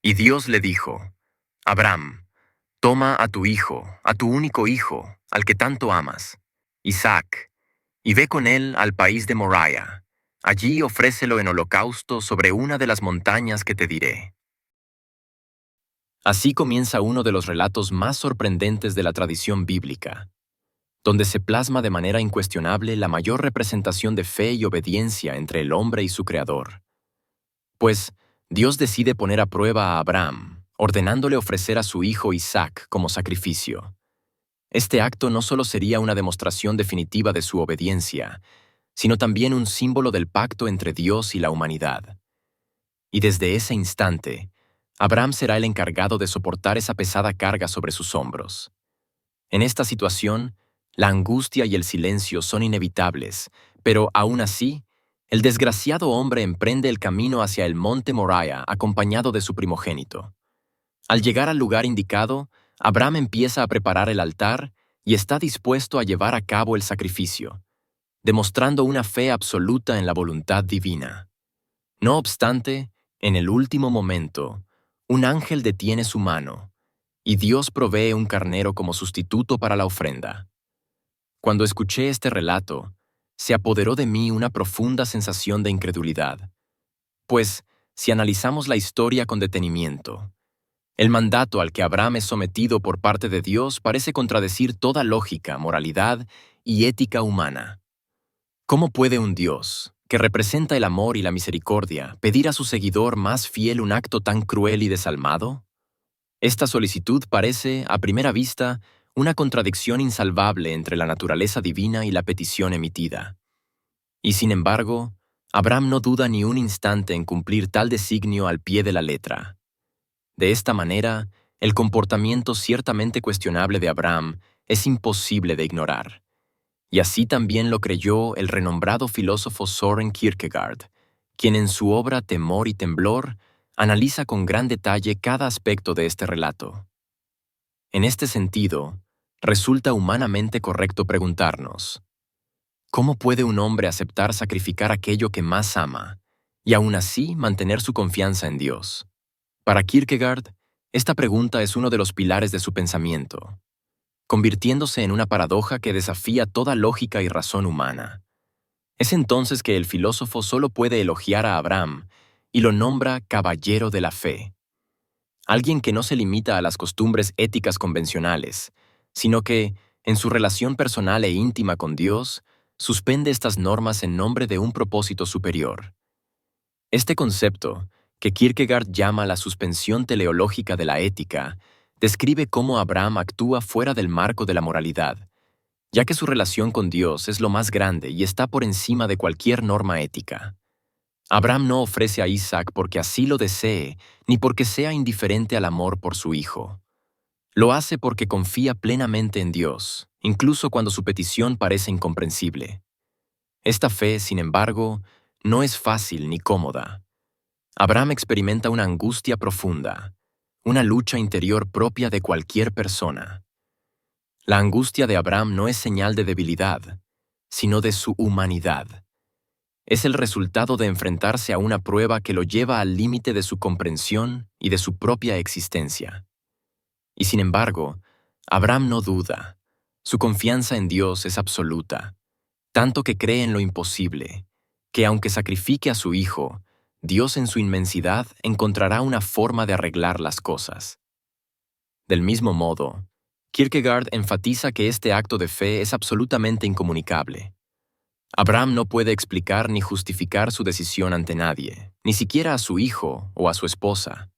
Y Dios le dijo, Abraham, toma a tu hijo, a tu único hijo, al que tanto amas, Isaac, y ve con él al país de Moriah. Allí ofrécelo en holocausto sobre una de las montañas que te diré. Así comienza uno de los relatos más sorprendentes de la tradición bíblica, donde se plasma de manera incuestionable la mayor representación de fe y obediencia entre el hombre y su Creador. Pues Dios decide poner a prueba a Abraham, ordenándole ofrecer a su hijo Isaac como sacrificio. Este acto no solo sería una demostración definitiva de su obediencia, sino también un símbolo del pacto entre Dios y la humanidad. Y desde ese instante, Abraham será el encargado de soportar esa pesada carga sobre sus hombros. En esta situación, la angustia y el silencio son inevitables, pero aún así, el desgraciado hombre emprende el camino hacia el monte Moriah acompañado de su primogénito. Al llegar al lugar indicado, Abraham empieza a preparar el altar y está dispuesto a llevar a cabo el sacrificio, demostrando una fe absoluta en la voluntad divina. No obstante, en el último momento, un ángel detiene su mano, y Dios provee un carnero como sustituto para la ofrenda. Cuando escuché este relato, se apoderó de mí una profunda sensación de incredulidad. Pues, si analizamos la historia con detenimiento, el mandato al que Abraham es sometido por parte de Dios parece contradecir toda lógica, moralidad y ética humana. ¿Cómo puede un Dios, que representa el amor y la misericordia, pedir a su seguidor más fiel un acto tan cruel y desalmado? Esta solicitud parece, a primera vista, una contradicción insalvable entre la naturaleza divina y la petición emitida. Y sin embargo, Abraham no duda ni un instante en cumplir tal designio al pie de la letra. De esta manera, el comportamiento ciertamente cuestionable de Abraham es imposible de ignorar. Y así también lo creyó el renombrado filósofo Søren Kierkegaard, quien en su obra Temor y Temblor analiza con gran detalle cada aspecto de este relato. En este sentido, resulta humanamente correcto preguntarnos, ¿cómo puede un hombre aceptar sacrificar aquello que más ama y aún así mantener su confianza en Dios? Para Kierkegaard, esta pregunta es uno de los pilares de su pensamiento, convirtiéndose en una paradoja que desafía toda lógica y razón humana. Es entonces que el filósofo solo puede elogiar a Abraham y lo nombra caballero de la fe, alguien que no se limita a las costumbres éticas convencionales, sino que, en su relación personal e íntima con Dios, suspende estas normas en nombre de un propósito superior. Este concepto, que Kierkegaard llama la suspensión teleológica de la ética, describe cómo Abraham actúa fuera del marco de la moralidad, ya que su relación con Dios es lo más grande y está por encima de cualquier norma ética. Abraham no ofrece a Isaac porque así lo desee, ni porque sea indiferente al amor por su hijo. Lo hace porque confía plenamente en Dios, incluso cuando su petición parece incomprensible. Esta fe, sin embargo, no es fácil ni cómoda. Abraham experimenta una angustia profunda, una lucha interior propia de cualquier persona. La angustia de Abraham no es señal de debilidad, sino de su humanidad. Es el resultado de enfrentarse a una prueba que lo lleva al límite de su comprensión y de su propia existencia. Y sin embargo, Abraham no duda. Su confianza en Dios es absoluta, tanto que cree en lo imposible, que aunque sacrifique a su hijo, Dios en su inmensidad encontrará una forma de arreglar las cosas. Del mismo modo, Kierkegaard enfatiza que este acto de fe es absolutamente incomunicable. Abraham no puede explicar ni justificar su decisión ante nadie, ni siquiera a su hijo o a su esposa.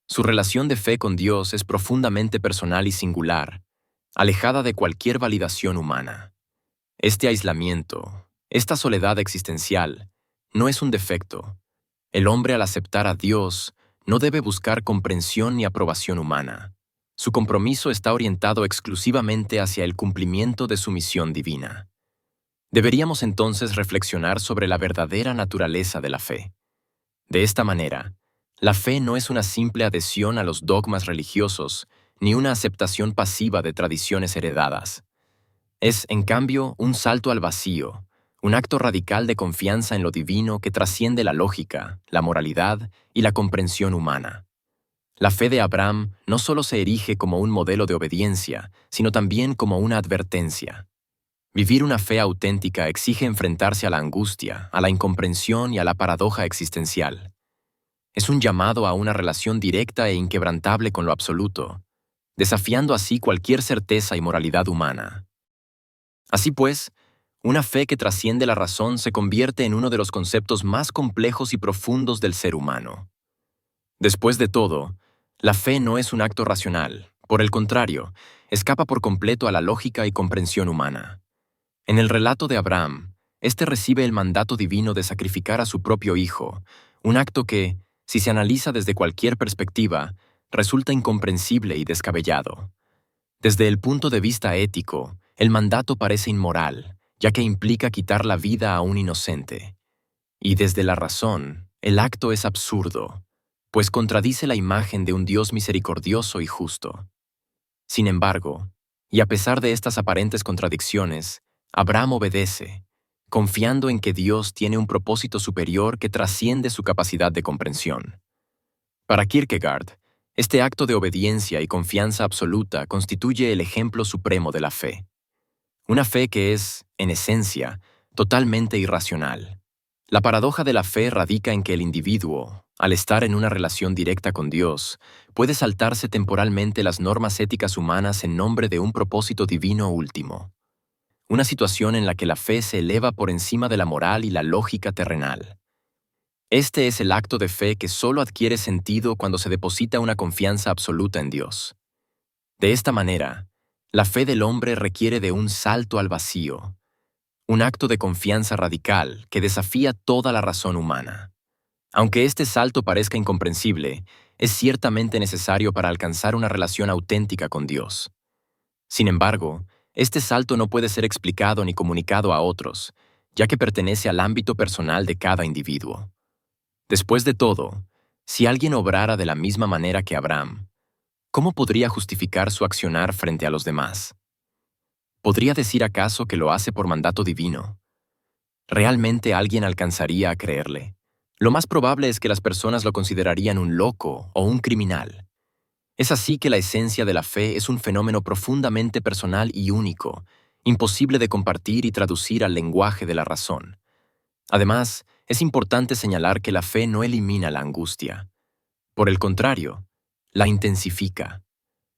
Su relación de fe con Dios es profundamente personal y singular, alejada de cualquier validación humana. Este aislamiento, esta soledad existencial, no es un defecto. El hombre al aceptar a Dios no debe buscar comprensión ni aprobación humana. Su compromiso está orientado exclusivamente hacia el cumplimiento de su misión divina. Deberíamos entonces reflexionar sobre la verdadera naturaleza de la fe. De esta manera, la fe no es una simple adhesión a los dogmas religiosos ni una aceptación pasiva de tradiciones heredadas. Es, en cambio, un salto al vacío, un acto radical de confianza en lo divino que trasciende la lógica, la moralidad y la comprensión humana. La fe de Abraham no solo se erige como un modelo de obediencia, sino también como una advertencia. Vivir una fe auténtica exige enfrentarse a la angustia, a la incomprensión y a la paradoja existencial. Es un llamado a una relación directa e inquebrantable con lo absoluto, desafiando así cualquier certeza y moralidad humana. Así pues, una fe que trasciende la razón se convierte en uno de los conceptos más complejos y profundos del ser humano. Después de todo, la fe no es un acto racional, por el contrario, escapa por completo a la lógica y comprensión humana. En el relato de Abraham, éste recibe el mandato divino de sacrificar a su propio hijo, un acto que, si se analiza desde cualquier perspectiva, resulta incomprensible y descabellado. Desde el punto de vista ético, el mandato parece inmoral, ya que implica quitar la vida a un inocente. Y desde la razón, el acto es absurdo, pues contradice la imagen de un Dios misericordioso y justo. Sin embargo, y a pesar de estas aparentes contradicciones, Abraham obedece, confiando en que Dios tiene un propósito superior que trasciende su capacidad de comprensión. Para Kierkegaard, este acto de obediencia y confianza absoluta constituye el ejemplo supremo de la fe. Una fe que es, en esencia, totalmente irracional. La paradoja de la fe radica en que el individuo, al estar en una relación directa con Dios, puede saltarse temporalmente las normas éticas humanas en nombre de un propósito divino último. Una situación en la que la fe se eleva por encima de la moral y la lógica terrenal. Este es el acto de fe que solo adquiere sentido cuando se deposita una confianza absoluta en Dios. De esta manera, la fe del hombre requiere de un salto al vacío, un acto de confianza radical que desafía toda la razón humana. Aunque este salto parezca incomprensible, es ciertamente necesario para alcanzar una relación auténtica con Dios. Sin embargo, este salto no puede ser explicado ni comunicado a otros, ya que pertenece al ámbito personal de cada individuo. Después de todo, si alguien obrara de la misma manera que Abraham, ¿cómo podría justificar su accionar frente a los demás? ¿Podría decir acaso que lo hace por mandato divino? ¿Realmente alguien alcanzaría a creerle? Lo más probable es que las personas lo considerarían un loco o un criminal. Es así que la esencia de la fe es un fenómeno profundamente personal y único, imposible de compartir y traducir al lenguaje de la razón. Además, es importante señalar que la fe no elimina la angustia. Por el contrario, la intensifica.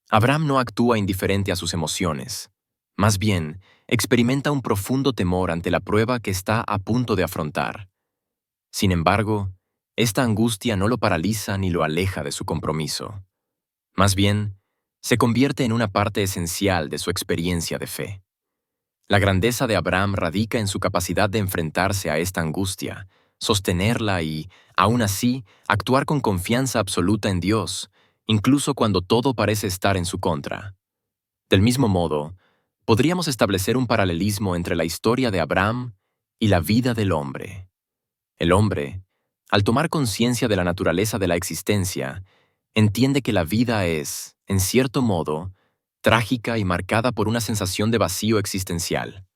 Abraham no actúa indiferente a sus emociones. Más bien, experimenta un profundo temor ante la prueba que está a punto de afrontar. Sin embargo, esta angustia no lo paraliza ni lo aleja de su compromiso. Más bien, se convierte en una parte esencial de su experiencia de fe. La grandeza de Abraham radica en su capacidad de enfrentarse a esta angustia, sostenerla y, aún así, actuar con confianza absoluta en Dios, incluso cuando todo parece estar en su contra. Del mismo modo, podríamos establecer un paralelismo entre la historia de Abraham y la vida del hombre. El hombre, al tomar conciencia de la naturaleza de la existencia, entiende que la vida es, en cierto modo, trágica y marcada por una sensación de vacío existencial.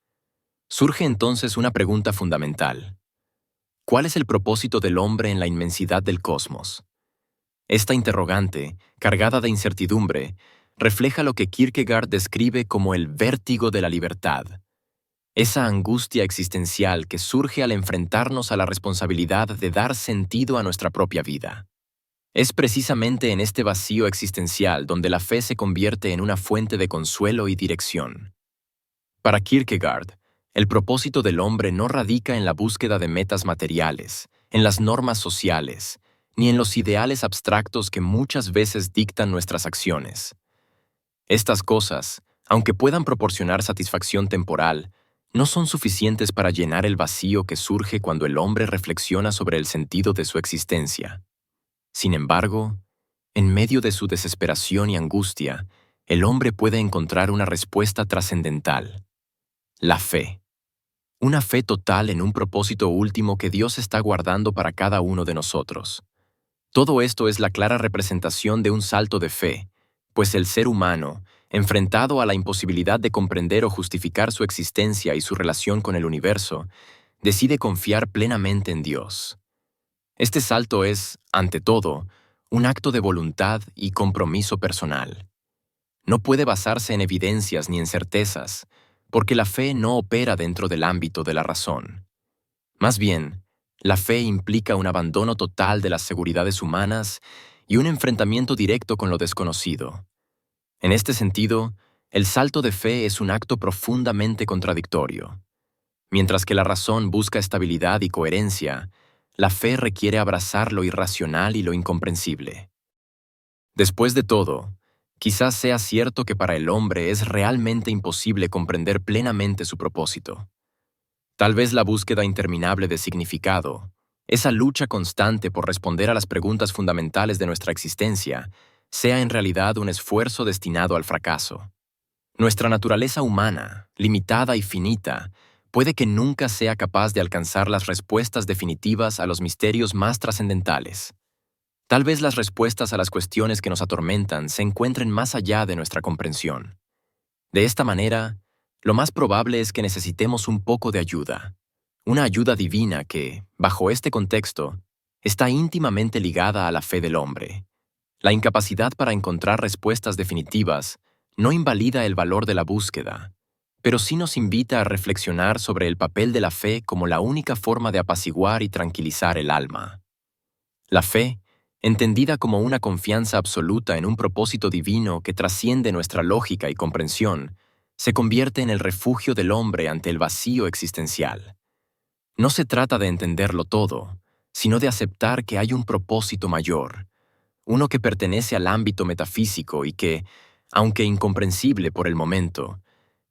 Surge entonces una pregunta fundamental. ¿Cuál es el propósito del hombre en la inmensidad del cosmos? Esta interrogante, cargada de incertidumbre, refleja lo que Kierkegaard describe como el vértigo de la libertad. Esa angustia existencial que surge al enfrentarnos a la responsabilidad de dar sentido a nuestra propia vida. Es precisamente en este vacío existencial donde la fe se convierte en una fuente de consuelo y dirección. Para Kierkegaard, el propósito del hombre no radica en la búsqueda de metas materiales, en las normas sociales, ni en los ideales abstractos que muchas veces dictan nuestras acciones. Estas cosas, aunque puedan proporcionar satisfacción temporal, no son suficientes para llenar el vacío que surge cuando el hombre reflexiona sobre el sentido de su existencia. Sin embargo, en medio de su desesperación y angustia, el hombre puede encontrar una respuesta trascendental: la fe. Una fe total en un propósito último que Dios está guardando para cada uno de nosotros. Todo esto es la clara representación de un salto de fe, pues el ser humano, enfrentado a la imposibilidad de comprender o justificar su existencia y su relación con el universo, decide confiar plenamente en Dios. Este salto es, ante todo, un acto de voluntad y compromiso personal. No puede basarse en evidencias ni en certezas, porque la fe no opera dentro del ámbito de la razón. Más bien, la fe implica un abandono total de las seguridades humanas y un enfrentamiento directo con lo desconocido. En este sentido, el salto de fe es un acto profundamente contradictorio. Mientras que la razón busca estabilidad y coherencia, la fe requiere abrazar lo irracional y lo incomprensible. Después de todo, quizás sea cierto que para el hombre es realmente imposible comprender plenamente su propósito. Tal vez la búsqueda interminable de significado, esa lucha constante por responder a las preguntas fundamentales de nuestra existencia, sea en realidad un esfuerzo destinado al fracaso. Nuestra naturaleza humana, limitada y finita, puede que nunca sea capaz de alcanzar las respuestas definitivas a los misterios más trascendentales. Tal vez las respuestas a las cuestiones que nos atormentan se encuentren más allá de nuestra comprensión. De esta manera, lo más probable es que necesitemos un poco de ayuda, una ayuda divina que, bajo este contexto, está íntimamente ligada a la fe del hombre. La incapacidad para encontrar respuestas definitivas no invalida el valor de la búsqueda, pero sí nos invita a reflexionar sobre el papel de la fe como la única forma de apaciguar y tranquilizar el alma. La fe, entendida como una confianza absoluta en un propósito divino que trasciende nuestra lógica y comprensión, se convierte en el refugio del hombre ante el vacío existencial. No se trata de entenderlo todo, sino de aceptar que hay un propósito mayor, uno que pertenece al ámbito metafísico y que, aunque incomprensible por el momento,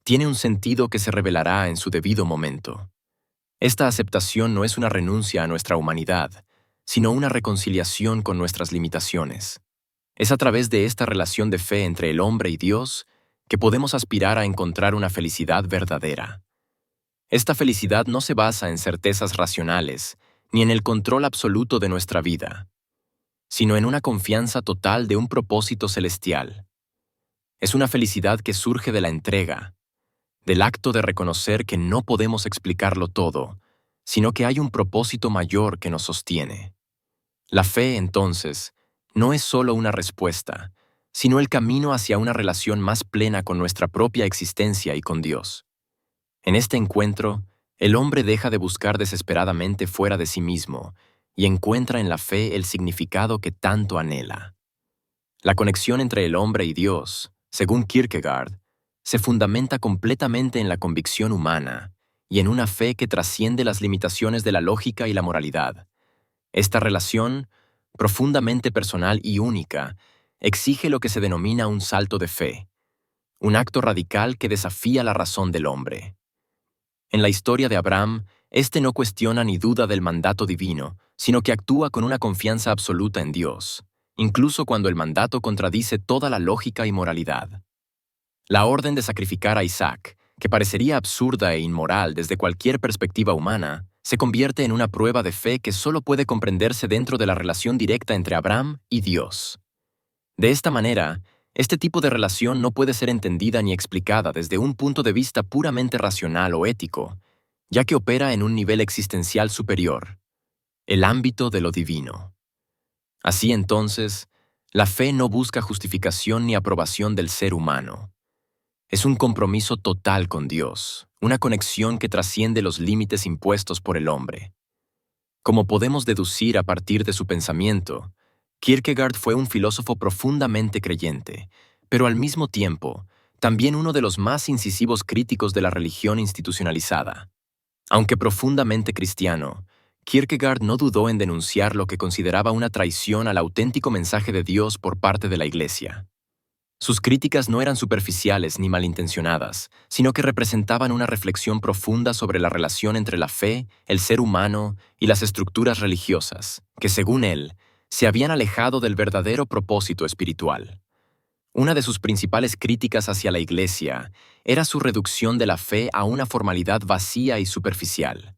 tiene un sentido que se revelará en su debido momento. Esta aceptación no es una renuncia a nuestra humanidad, sino una reconciliación con nuestras limitaciones. Es a través de esta relación de fe entre el hombre y Dios que podemos aspirar a encontrar una felicidad verdadera. Esta felicidad no se basa en certezas racionales, ni en el control absoluto de nuestra vida, sino en una confianza total de un propósito celestial. Es una felicidad que surge de la entrega, del acto de reconocer que no podemos explicarlo todo, sino que hay un propósito mayor que nos sostiene. La fe, entonces, no es solo una respuesta, sino el camino hacia una relación más plena con nuestra propia existencia y con Dios. En este encuentro, el hombre deja de buscar desesperadamente fuera de sí mismo y encuentra en la fe el significado que tanto anhela. La conexión entre el hombre y Dios, según Kierkegaard, se fundamenta completamente en la convicción humana y en una fe que trasciende las limitaciones de la lógica y la moralidad. Esta relación, profundamente personal y única, exige lo que se denomina un salto de fe, un acto radical que desafía la razón del hombre. En la historia de Abraham, este no cuestiona ni duda del mandato divino, sino que actúa con una confianza absoluta en Dios, incluso cuando el mandato contradice toda la lógica y moralidad. La orden de sacrificar a Isaac, que parecería absurda e inmoral desde cualquier perspectiva humana, se convierte en una prueba de fe que solo puede comprenderse dentro de la relación directa entre Abraham y Dios. De esta manera, este tipo de relación no puede ser entendida ni explicada desde un punto de vista puramente racional o ético, ya que opera en un nivel existencial superior, el ámbito de lo divino. Así entonces, la fe no busca justificación ni aprobación del ser humano. Es un compromiso total con Dios, una conexión que trasciende los límites impuestos por el hombre. Como podemos deducir a partir de su pensamiento, Kierkegaard fue un filósofo profundamente creyente, pero al mismo tiempo, también uno de los más incisivos críticos de la religión institucionalizada. Aunque profundamente cristiano, Kierkegaard no dudó en denunciar lo que consideraba una traición al auténtico mensaje de Dios por parte de la Iglesia. Sus críticas no eran superficiales ni malintencionadas, sino que representaban una reflexión profunda sobre la relación entre la fe, el ser humano y las estructuras religiosas, que según él, se habían alejado del verdadero propósito espiritual. Una de sus principales críticas hacia la Iglesia era su reducción de la fe a una formalidad vacía y superficial.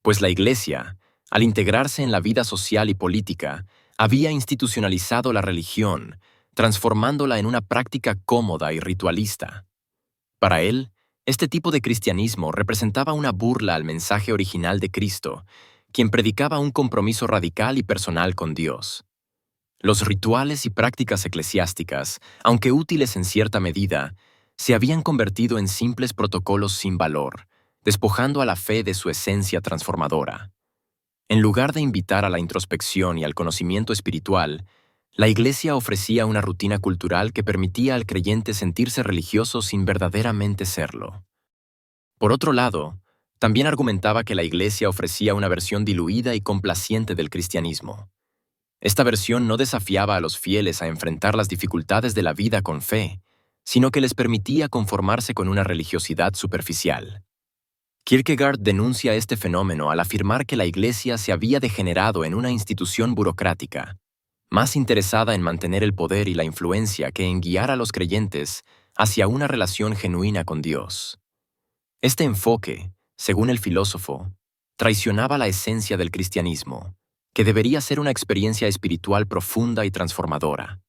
Pues la Iglesia, al integrarse en la vida social y política, había institucionalizado la religión, transformándola en una práctica cómoda y ritualista. Para él, este tipo de cristianismo representaba una burla al mensaje original de Cristo, quien predicaba un compromiso radical y personal con Dios. Los rituales y prácticas eclesiásticas, aunque útiles en cierta medida, se habían convertido en simples protocolos sin valor, despojando a la fe de su esencia transformadora. En lugar de invitar a la introspección y al conocimiento espiritual, la Iglesia ofrecía una rutina cultural que permitía al creyente sentirse religioso sin verdaderamente serlo. Por otro lado, también argumentaba que la Iglesia ofrecía una versión diluida y complaciente del cristianismo. Esta versión no desafiaba a los fieles a enfrentar las dificultades de la vida con fe, sino que les permitía conformarse con una religiosidad superficial. Kierkegaard denuncia este fenómeno al afirmar que la Iglesia se había degenerado en una institución burocrática, más interesada en mantener el poder y la influencia que en guiar a los creyentes hacia una relación genuina con Dios. Este enfoque, según el filósofo, traicionaba la esencia del cristianismo, que debería ser una experiencia espiritual profunda y transformadora.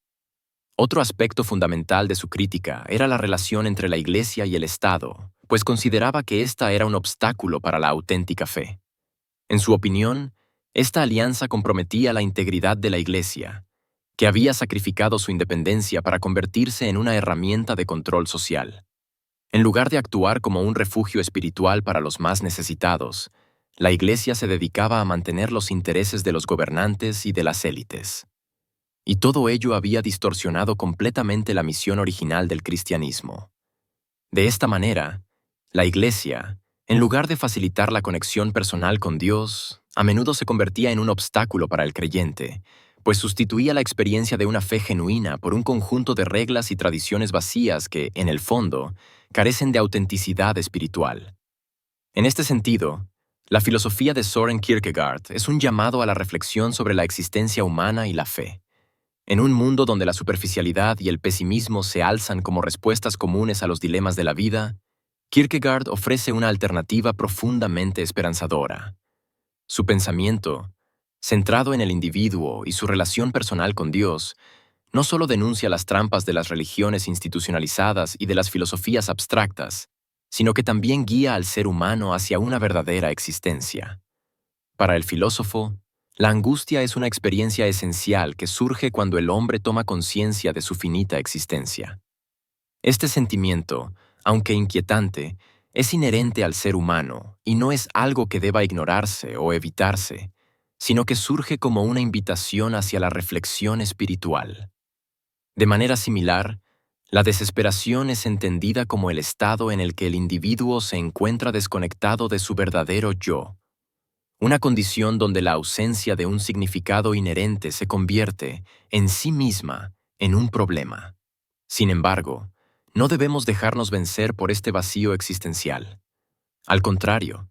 Otro aspecto fundamental de su crítica era la relación entre la Iglesia y el Estado, pues consideraba que ésta era un obstáculo para la auténtica fe. En su opinión, esta alianza comprometía la integridad de la Iglesia, que había sacrificado su independencia para convertirse en una herramienta de control social. En lugar de actuar como un refugio espiritual para los más necesitados, la Iglesia se dedicaba a mantener los intereses de los gobernantes y de las élites. Y todo ello había distorsionado completamente la misión original del cristianismo. De esta manera, la Iglesia, en lugar de facilitar la conexión personal con Dios, a menudo se convertía en un obstáculo para el creyente, pues sustituía la experiencia de una fe genuina por un conjunto de reglas y tradiciones vacías que, en el fondo, carecen de autenticidad espiritual. En este sentido, la filosofía de Søren Kierkegaard es un llamado a la reflexión sobre la existencia humana y la fe. En un mundo donde la superficialidad y el pesimismo se alzan como respuestas comunes a los dilemas de la vida, Kierkegaard ofrece una alternativa profundamente esperanzadora. Su pensamiento, centrado en el individuo y su relación personal con Dios, no solo denuncia las trampas de las religiones institucionalizadas y de las filosofías abstractas, sino que también guía al ser humano hacia una verdadera existencia. Para el filósofo, la angustia es una experiencia esencial que surge cuando el hombre toma conciencia de su finita existencia. Este sentimiento, aunque inquietante, es inherente al ser humano y no es algo que deba ignorarse o evitarse, sino que surge como una invitación hacia la reflexión espiritual. De manera similar, la desesperación es entendida como el estado en el que el individuo se encuentra desconectado de su verdadero yo, una condición donde la ausencia de un significado inherente se convierte, en sí misma, en un problema. Sin embargo, no debemos dejarnos vencer por este vacío existencial. Al contrario,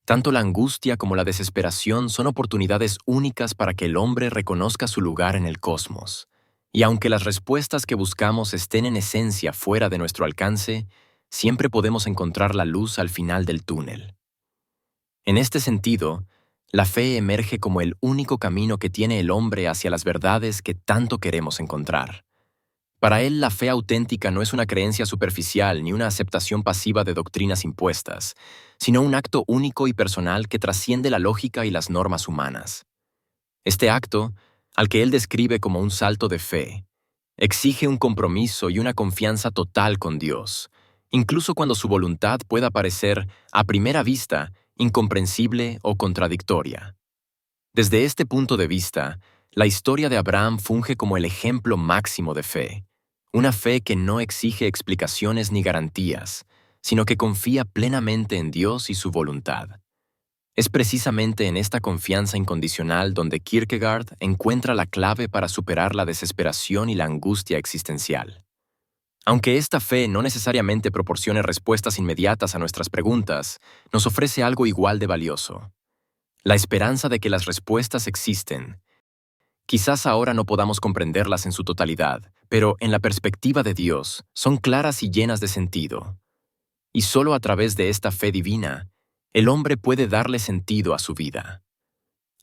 tanto la angustia como la desesperación son oportunidades únicas para que el hombre reconozca su lugar en el cosmos. Y aunque las respuestas que buscamos estén en esencia fuera de nuestro alcance, siempre podemos encontrar la luz al final del túnel. En este sentido, la fe emerge como el único camino que tiene el hombre hacia las verdades que tanto queremos encontrar. Para él, la fe auténtica no es una creencia superficial ni una aceptación pasiva de doctrinas impuestas, sino un acto único y personal que trasciende la lógica y las normas humanas. Este acto, al que él describe como un salto de fe, exige un compromiso y una confianza total con Dios, incluso cuando su voluntad pueda parecer, a primera vista, incomprensible o contradictoria. Desde este punto de vista, la historia de Abraham funge como el ejemplo máximo de fe, una fe que no exige explicaciones ni garantías, sino que confía plenamente en Dios y su voluntad. Es precisamente en esta confianza incondicional donde Kierkegaard encuentra la clave para superar la desesperación y la angustia existencial. Aunque esta fe no necesariamente proporcione respuestas inmediatas a nuestras preguntas, nos ofrece algo igual de valioso: la esperanza de que las respuestas existen. Quizás ahora no podamos comprenderlas en su totalidad, pero en la perspectiva de Dios son claras y llenas de sentido. Y solo a través de esta fe divina, el hombre puede darle sentido a su vida.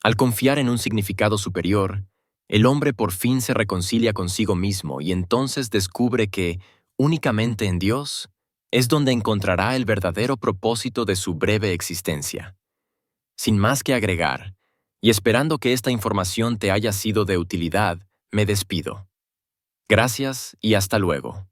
Al confiar en un significado superior, el hombre por fin se reconcilia consigo mismo y entonces descubre que, únicamente en Dios, es donde encontrará el verdadero propósito de su breve existencia. Sin más que agregar, y esperando que esta información te haya sido de utilidad, Me despido. Gracias y hasta luego.